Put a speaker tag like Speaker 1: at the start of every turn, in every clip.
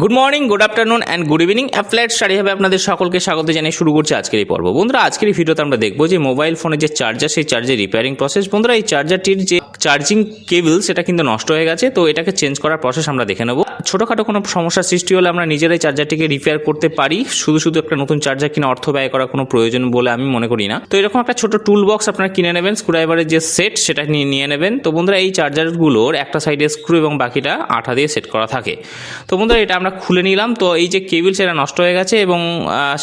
Speaker 1: Good morning, good afternoon and good evening. Applied study হবে আপনাদের সকলকে স্বাগত জানিয়ে শুরু করছি আজকের এই পর্ব। বন্ধুরা, আজকের এই ভিডিওতে আমরা দেখবো যে মোবাইল ফোনের যে চার্জার, সেই চার্জার রিপেয়ারিং প্রসেস। বন্ধুরা, এই চার্জারটির যে চার্জিং কেবল সেটা কিন্তু নষ্ট হয়ে গেছে, তো এটাকে চেঞ্জ করার প্রসেস আমরা দেখে নেবো। ছোটোখাটো কোনো সমস্যার সৃষ্টি হলে আমরা নিজেরাই চার্জারটিকে রিপেয়ার করতে পারি, শুধু একটা নতুন চার্জার কিনে অর্থ ব্যয় করা কোনো প্রয়োজন বলে আমি মনে করি না। তো এরকম একটা ছোটো টুল বক্স আপনারা কিনে নেবেন, স্ক্রুড্রাইভারের যে সেট সেটা নিয়ে নেবেন। তো বন্ধুরা, এই চার্জারগুলোর একটা সাইডে স্ক্রু এবং বাকিটা আঠা দিয়ে সেট করা থাকে। তো বন্ধুরা, এটা আমরা খুলে নিলাম। তো এই যে কেবল সেটা নষ্ট হয়ে গেছে এবং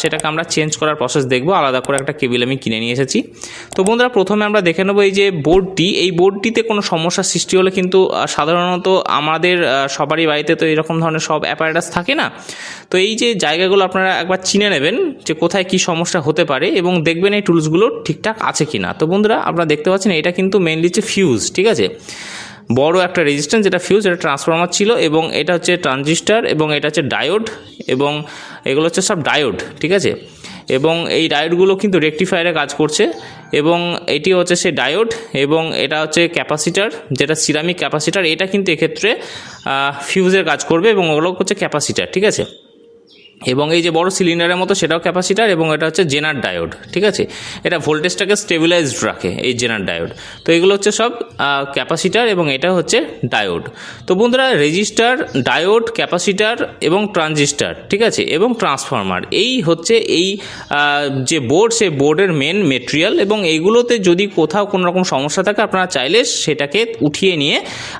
Speaker 1: সেটাকে আমরা চেঞ্জ করার প্রসেস দেখবো। আলাদা করে একটা কেবল আমি কিনে নিয়ে এসেছি। তো বন্ধুরা, প্রথমে আমরা দেখে নেবো এই যে বোর্ডটি, এই বোর্ডটিতে কোনো সমস্যার সৃষ্টি হলে কিন্তু সাধারণত আমাদের সবারই বাড়িতে তো এরকম ধরনের সব অ্যাপারেটাস থাকে না। তো এই যে জায়গাগুলো আপনারা একবার চিনে নেবেন যে কোথায় কি সমস্যা হতে পারে এবং দেখবেন এই টুলসগুলো ঠিকঠাক আছে কি না। তো বন্ধুরা, আপনারা দেখতে পাচ্ছেন এটা কিন্তু মেনলি হচ্ছে ফিউজ, ঠিক আছে, বড় একটা রেজিস্ট্যান্স, যেটা ফিউজ, এটা ট্রান্সফরমার ছিল এবং এটা হচ্ছে ট্রানজিস্টার এবং এটা হচ্ছে ডায়োড এবং এগুলো হচ্ছে সব ডায়োড, ঠিক আছে। এবং এই ডায়োডগুলো কিন্তু রেকটিফায়ারে কাজ করছে এবং এটি হচ্ছে সে ডায়োড এবং এটা হচ্ছে ক্যাপাসিটার, যেটা সিরামিক ক্যাপাসিটার। এটা কিন্তু এক্ষেত্রে ফিউজের কাজ করবে এবং ওগুলো হচ্ছে ক্যাপাসিটার, ঠিক আছে। এবং এই যে বড় সিলিন্ডারের মতো সেটাও ক্যাপাসিটার এবং এটা হচ্ছে জেনার ডায়োড, ঠিক আছে। এটা ভোল্টেজটাকে স্টেবিলাইজড রাখে, এই জেনার ডায়োড। তো এগুলো হচ্ছে সব ক্যাপাসিটার এবং এটা হচ্ছে ডায়োড। তো বন্ধুরা, রেজিস্টার, ডায়োড, ক্যাপাসিটার এবং ট্রানজিস্টার, ঠিক আছে, এবং ট্রান্সফরমার, এই হচ্ছে এই যে বোর্ড, সেই বোর্ডের মেন মেটেরিয়াল। এবং এইগুলোতে যদি কোথাও কোনো রকম সমস্যা থাকে আপনারা চাইলে সেটাকে উঠিয়ে নিয়ে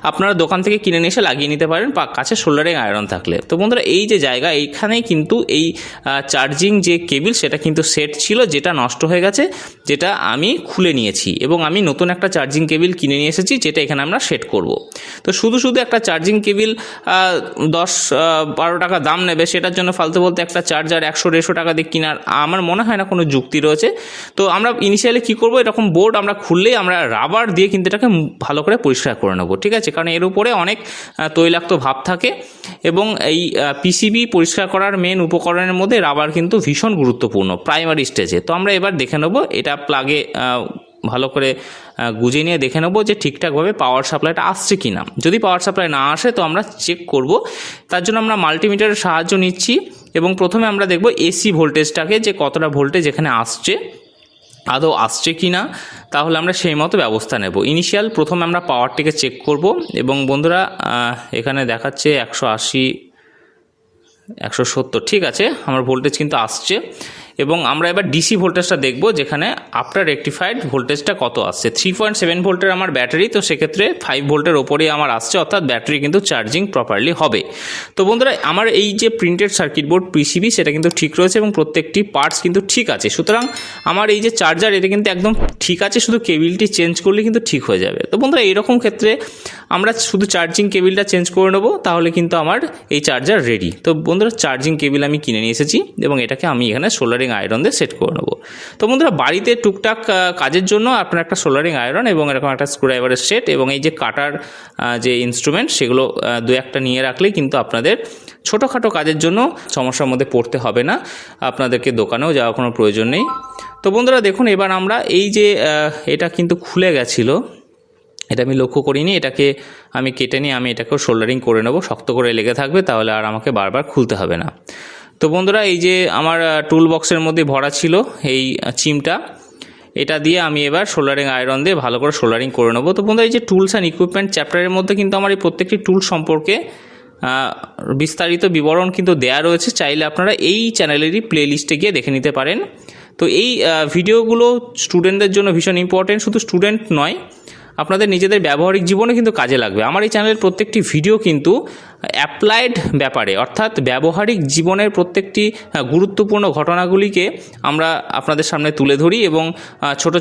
Speaker 1: আপনারা দোকান থেকে কিনে নিয়ে এসে লাগিয়ে নিতে পারেন কাছে সোল্ডারিং আয়রন থাকলে। তো বন্ধুরা, এই যে জায়গা, এইখানেই কিন্তু এই চার্জিং যে কেবল সেটা কিন্তু সেট ছিল, যেটা নষ্ট হয়ে গেছে, যেটা আমি খুলে নিয়েছি এবং আমি নতুন একটা চার্জিং কেবল কিনে নিয়ে এসেছি, যেটা এখানে আমরা সেট করব। তো শুধু একটা চার্জিং কেবল 10-12 টাকা দাম নেবে, সেটার জন্য ফালতু বলতে একটা চার্জার 100-150 টাকা দিয়ে কেনার আমার মনে হয় না কোনো যুক্তি রয়েছে। তো আমরা ইনিশিয়ালি কী করবো, এরকম বোর্ড আমরা খুললেই আমরা রাবার দিয়ে কিন্তু এটাকে ভালো করে পরিষ্কার করে নেবো, ঠিক আছে, কারণ এর উপরে অনেক তৈলাক্ত ভাব থাকে এবং এই পিসিবি পরিষ্কার করার মেন উপকরণের মধ্যে রাবার কিন্তু ভীষণ গুরুত্বপূর্ণ প্রাইমারি স্টেজে। তো আমরা এবার দেখে নেব এটা প্লাগে ভালো করে গুঁজে নিয়ে দেখে নেব যে ঠিকঠাকভাবে পাওয়ার সাপ্লাইটা আসছে কি না। যদি পাওয়ার সাপ্লাই না আসে তো আমরা চেক করব, তার জন্য আমরা মাল্টিমিটারের সাহায্য নিচ্ছি এবং প্রথমে আমরা দেখব এসি ভোল্টেজটাকে, যে কতটা ভোল্টেজ এখানে আসছে, আদৌ আসছে কি না, তাহলে আমরা সেই মতো ব্যবস্থা নেব। ইনিশিয়াল প্রথমে আমরা পাওয়ারটিকে চেক করব এবং বন্ধুরা এখানে দেখাচ্ছে 180, 170, ঠিক আছে, আমার ভোল্টেজ কিন্তু আসছে। এবং আমরা এবার ডিসি ভোল্টেজটা দেখব, যেখানে আফটার রেকটিফাইড ভোল্টেজটা কত আসছে। 3.7 ভোল্টের আমার ব্যাটারি, তো সেক্ষেত্রে 5 ভোল্টের ওপরেই আমার আসছে, অর্থাৎ ব্যাটারি কিন্তু চার্জিং প্রপারলি হবে। তো বন্ধুরা, আমার এই যে প্রিন্টেড সার্কিট বোর্ড পিসিবি সেটা কিন্তু ঠিক রয়েছে এবং প্রত্যেকটি পার্টস কিন্তু ঠিক আছে। সুতরাং আমার এই যে চার্জার, এটা কিন্তু একদম ঠিক আছে, শুধু কেবিলটি চেঞ্জ করলে কিন্তু ঠিক হয়ে যাবে। তো বন্ধুরা, এইরকম ক্ষেত্রে আমরা শুধু চার্জিং কেবিলটা চেঞ্জ করে নেবো, তাহলে কিন্তু আমার এই চার্জার রেডি। তো বন্ধুরা, চার্জিং কেবিল আমি কিনে নিয়ে এসেছি এবং এটাকে আমি এখানে সোল্ডারিং আয়রন দিয়ে সেট করে নেবো। তো বন্ধুরা, বাড়িতে টুকটাক কাজের জন্য আপনার একটা সোল্ডারিং আয়রন এবং এরকম একটা স্ক্রুড্রাইভারের সেট এবং এই যে কাটার যে ইনস্ট্রুমেন্ট, সেগুলো 2-1টা নিয়ে রাখলেই কিন্তু আপনাদের ছোটোখাটো কাজের জন্য সমস্যার মধ্যে পড়তে হবে না, আপনাদেরকে দোকানেও যাওয়ার কোনো প্রয়োজন নেই। তো বন্ধুরা দেখুন, এবার আমরা এই যে এটা কিন্তু খুলে গেছিলো, এটা আমি লক্ষ্য করিনি, এটাকে আমি কেটে নিয়ে আমি এটাকেও সোল্ডারিং করে নেব, শক্ত করে লেগে থাকবে, তাহলে আর আমাকে বারবার খুলতে হবে না। তো বন্ধুরা, এই যে আমার টুল বক্সের মধ্যে ভরা ছিল এই চিমটা, এটা দিয়ে আমি এবার সোল্ডারিং আয়রন দিয়ে ভালো করে সোল্ডারিং করে নেব। তো বন্ধুরা, এই যে টুলস অ্যান্ড ইকুইপমেন্ট চ্যাপ্টারের মধ্যে কিন্তু আমার এই প্রত্যেকটি টুল সম্পর্কে বিস্তারিত বিবরণ কিন্তু দেয়া রয়েছে, চাইলে আপনারা এই চ্যানেলেরই প্লেলিস্টে গিয়ে দেখে নিতে পারেন। তো এই ভিডিওগুলো স্টুডেন্টদের জন্য ভীষণ ইম্পর্টেন্ট, শুধু স্টুডেন্ট নয়, আপনাদের নিজেদের ব্যবহারিক জীবনে কিন্তু কাজে লাগবে। আমার এই চ্যানেলের প্রত্যেকটি ভিডিও কিন্তু অ্যাপ্লাইড ব্যাপারে, অর্থাৎ ব্যবহারিক জীবনের প্রত্যেকটি গুরুত্বপূর্ণ ঘটনাগুলিকে আমরা আপনাদের সামনে তুলে ধরি এবং ছোট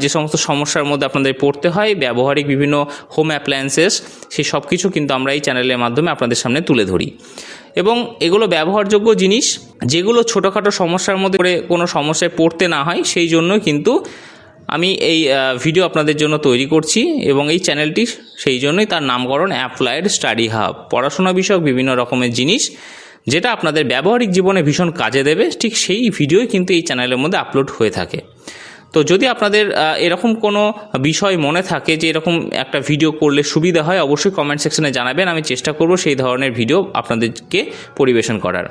Speaker 1: যে সমস্ত সমস্যার মধ্যে আপনাদের পড়তে হয়, ব্যবহারিক বিভিন্ন হোম অ্যাপ্লায়েন্সেস, সেই সব কিছু কিন্তু আমরা এই চ্যানেলের মাধ্যমে আপনাদের সামনে তুলে ধরি। এবং এগুলো ব্যবহারযোগ্য জিনিস, যেগুলো ছোটোখাটো সমস্যার মধ্যে করে কোনো সমস্যায় পড়তে না হয়, সেই জন্য কিন্তু আমি এই ভিডিও আপনাদের জন্য তৈরি করছি এবং এই চ্যানেলটি সেই জন্যই তার নামকরণ অ্যাপ্লাইড স্টাডি হাব। পড়াশোনা বিষয়ক বিভিন্ন রকমের জিনিস যেটা আপনাদের ব্যবহারিক জীবনে ভীষণ কাজে দেবে, ঠিক সেই ভিডিওই কিন্তু এই চ্যানেলের মধ্যে আপলোড হয়ে থাকে। তো যদি আপনাদের এরকম কোনো বিষয় মনে থাকে যে এরকম একটা ভিডিও করলে সুবিধা হয়, অবশ্যই কমেন্ট সেকশনে জানাবেন, আমি চেষ্টা করব সেই ধরনের ভিডিও আপনাদেরকে পরিবেশন করার।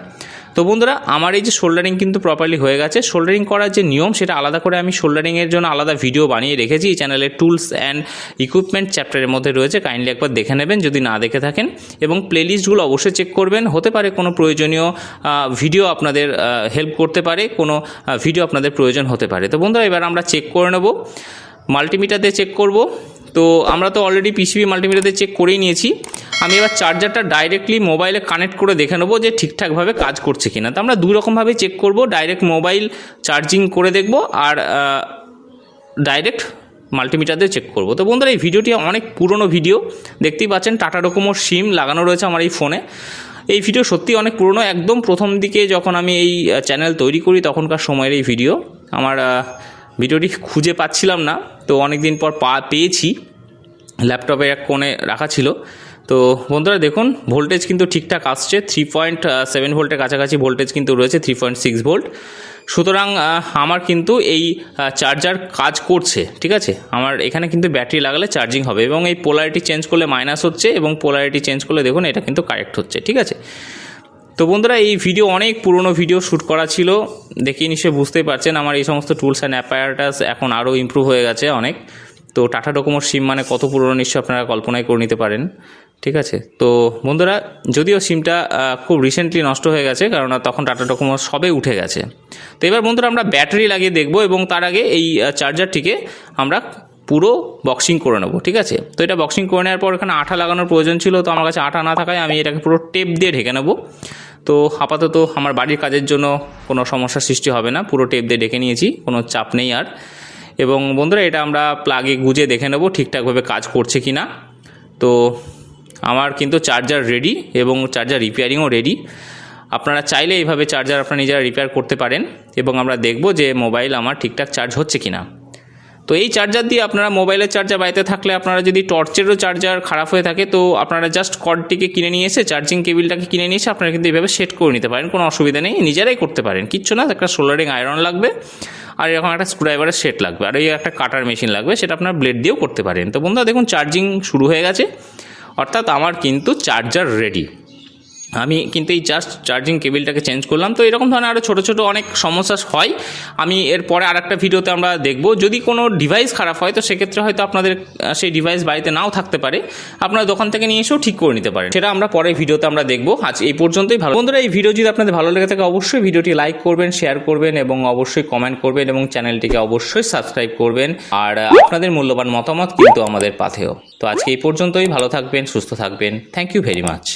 Speaker 1: তো বন্ধুরা, আমার এই যে সোল্ডারিং কিন্তু প্রপারলি হয়ে গেছে। সোল্ডারিং করার যে নিয়ম সেটা আলাদা করে আমি সোল্ডারিংয়ের জন্য আলাদা ভিডিও বানিয়ে রেখেছি এই চ্যানেলের টুলস অ্যান্ড ইকুইপমেন্ট চ্যাপ্টারের মধ্যে রয়েছে, কাইন্ডলি একবার দেখে নেবেন যদি না দেখে থাকেন, এবং প্লেলিস্টগুলো অবশ্যই চেক করবেন। হতে পারে কোনো প্রয়োজনীয় ভিডিও আপনাদের হেল্প করতে পারে, কোনো ভিডিও আপনাদের প্রয়োজন হতে পারে। তো বন্ধুরা, এবার আমরা চেক করে নেব, মাল্টিমিটার দিয়ে চেক করব। তো আমরা তো অলরেডি পিসিবি মাল্টিমিটার দিয়ে চেক করেই নিয়েছি। আমি এবার চার্জারটা ডাইরেক্টলি মোবাইলে কানেক্ট করে দেখে নেবো যে ঠিকঠাকভাবে কাজ করছে কিনা। তো আমরা দুই রকমভাবে চেক করব, ডাইরেক্ট মোবাইল চার্জিং করে দেখব আর ডাইরেক্ট মাল্টিমিটার দিয়ে চেক করব। তো বন্ধুরা, এই ভিডিওটি অনেক পুরনো ভিডিও, দেখতেই পাচ্ছেন টাটা ডোকোমোর সিম লাগানো রয়েছে আমার এই ফোনে। এই ভিডিও সত্যি অনেক পুরনো, একদম প্রথম দিকে যখন আমি এই চ্যানেল তৈরি করি তখনকার সময়ের এই ভিডিও। আমার ভিডিওটি খুঁজে পাচ্ছিলাম না, তো অনেক দিন পর পেয়েছি, ল্যাপটপে এক কোণে রাখা ছিল। তো বন্ধুরা দেখুন, ভোল্টেজ কিন্তু ঠিকঠাক আসছে, 3.7 ভোল্টের কাছাকাছি ভোল্টেজ কিন্তু রয়েছে, 3.6 ভোল্ট। সুতরাং আমার কিন্তু এই চার্জার কাজ করছে, ঠিক আছে। আমার এখানে কিন্তু ব্যাটারি লাগালে চার্জিং হবে, এবং এই পোলারিটি চেঞ্জ করলে মাইনাস হচ্ছে, এবং পোলারিটি চেঞ্জ করলে দেখুন এটা কিন্তু কারেক্ট হচ্ছে, ঠিক আছে। তো বন্ধুরা, এই ভিডিও অনেক পুরনো ভিডিও শ্যুট করা ছিল, দেখেই নিশ্চয়ই বুঝতেই পারছেন আমার এই সমস্ত টুলস অ্যান্ড অ্যাপারেটাস এখন আরও ইমপ্রুভ হয়ে গেছে অনেক। তো টাটা ডোকোমোর সিম মানে কত পুরনো নিশ্চয়ই আপনারা কল্পনাই করে নিতে পারেন, ঠিক আছে। তো বন্ধুরা, যদিও সিমটা খুব রিসেন্টলি নষ্ট হয়ে গেছে, কারণ তখন টাটা ডোকোমো সবে উঠে গেছে। তো এবার বন্ধুরা আমরা ব্যাটারি লাগিয়ে দেখব, এবং তার আগে এই চার্জারটিকে আমরা পুরো বক্সিং করে নেব, ঠিক আছে। তো এটা বক্সিং করে নেওয়ার পর এখানে আঠা লাগানোর প্রয়োজন ছিল, তো আমার কাছে আঠা না থাকায় আমি এটাকে পুরো টেপ দিয়ে ঢেকে নেব। তো আপাতত আমার বাড়ির কাজের জন্য কোনো সমস্যার সৃষ্টি হবে না, পুরো টেপ দিয়ে ঢেকে নিয়েছি, কোনো চাপ নেই আর। এবং বন্ধুরা, এটা আমরা প্লাগে গুজে দেখে নেব ঠিকঠাকভাবে কাজ করছে কি না। তো আমার কিন্তু চার্জার রেডি, এবং চার্জার রিপেয়ারিংও রেডি। আপনারা চাইলে এইভাবে চার্জার আপনারা নিজেরা রিপেয়ার করতে পারেন, এবং আমরা দেখব যে মোবাইল আমার ঠিকঠাক চার্জ হচ্ছে কি না। তো এই চার্জার দিয়ে আপনারা মোবাইলের চার্জার বাড়িতে থাকলে, আপনারা যদি টর্চেরও চার্জার খারাপ হয়ে থাকে, তো আপনারা জাস্ট কর্ডটিকে কিনে নিয়ে এসে, চার্জিং কেবিলটাকে কিনে নিয়ে এসে আপনারা কিন্তু এইভাবে সেট করে নিতে পারেন, কোনো অসুবিধা নেই, নিজেরাই করতে পারেন, কিচ্ছু না। একটা সোল্ডারিং আয়রন লাগবে, আর এরকম একটা স্ক্রুড্রাইভারের সেট লাগবে, আর এই একটা কাটার মেশিন লাগবে, সেটা আপনার ব্লেড দিয়েও করতে পারেন। তো বন্ধুরা দেখুন, চার্জিং শুরু হয়ে গেছে, অর্থাৎ আমার কিন্তু চার্জার রেডি। আমি কিন্তু এই জাস্ট চার্জিং কেবিলটাকে চেঞ্জ করলাম। তো এরকম ধরনের আরও ছোটো ছোটো অনেক সমস্যা হয়, আমি এরপরে আর একটা ভিডিওতে আমরা দেখব। যদি কোনো ডিভাইস খারাপ হয়, তো সেক্ষেত্রে হয়তো আপনাদের সেই ডিভাইস বাড়িতে নাও থাকতে পারে, আপনারা দোকান থেকে নিয়ে এসেও ঠিক করে নিতে পারেন, সেটা আমরা পরের ভিডিওতে আমরা দেখব। আজ এই পর্যন্তই। ভালো বন্ধুরা, এই ভিডিও যদি আপনাদের ভালো লেগে থাকে অবশ্যই ভিডিওটি লাইক করবেন, শেয়ার করবেন, এবং অবশ্যই কমেন্ট করবেন, এবং চ্যানেলটিকে অবশ্যই সাবস্ক্রাইব করবেন। আর আপনাদের মূল্যবান মতামত কিন্তু আমাদের পাথেয়। তো আজকে এই পর্যন্তই, ভালো থাকবেন, সুস্থ থাকবেন, থ্যাংক ইউ ভেরি মাচ।